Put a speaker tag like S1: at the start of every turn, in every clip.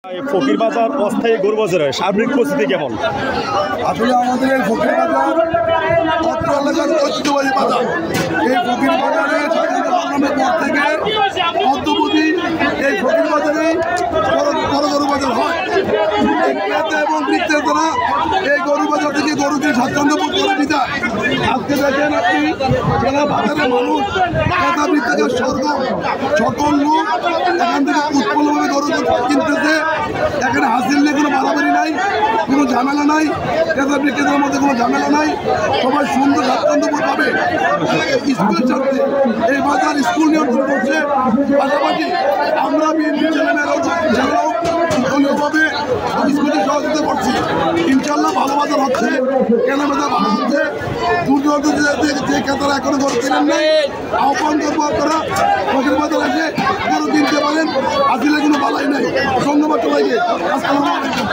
S1: ফকির বাজার অস্থায়ী গরু বাজারের সার্বিক পরিস্থিতি কেমন?
S2: আসলে আমাদের এই ফকির বাজার অত্র এলাকার ঐতিহ্যবাহী বাজার। এই ফকির বাজারে স্বাধীনতা পর থেকে অদ্যবধি এই ফকির বাজারেই বড় গরু বাজার হয়। ক্রেতা এবং বিক্রেতারা এই গরু বাজার থেকে গরুকে স্বাচ্ছন্দ্য বোধ করে নিতে। আজকে দেখেন আপনি সারা বাজারে মানুষ ক্রেতা বিক্রেতার স্বর্গ, সকল লোক এখান থেকে উৎপন্নভাবে গরু কিনতেছে। এখানে হাসিল নিয়ে কোনো বাড়াবাড়ি নাই, কোনো ঝামেলা নাই, ক্রেতা বিক্রেতার মধ্যে কোনো ঝামেলা নাই, সবাই সুন্দর স্বাচ্ছন্দ্যবোধ পাবে। স্কুলের সাথে এই বাজার স্কুল নিয়ন্ত্রণ করছে। পাশাপাশি আমরা বিএনপি ছেলেমেয়েরাও দলীয়ভাবে স্কুলে সহযোগিতা করছি। ইনশাল্লাহ ভালো বাজার হচ্ছে, কেনাবেচা ভালো হচ্ছে। দূর দূরান্ত যে ক্রেতারা এখনো গরু কিনেন নাই, আহ্বান করবো আপনারা ফকির বাজার এসে গরু কিনতে পারেন। আসলে কোনো বালাই নাই। ধন্যবাদ সবাইকে। আসসালামু আলাইকুম।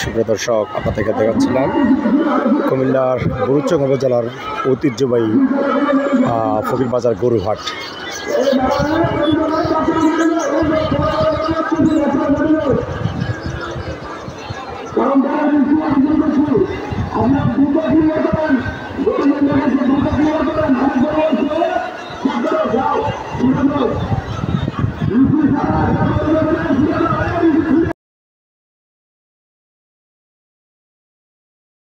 S1: সুপ্রিয় দর্শক, আপনাদেরকে দেখাচ্ছিলাম কুমিল্লার বুড়ুচং উপজেলার ঐতিহ্যবাহী ফকির বাজার গরুহাট।
S3: আমরা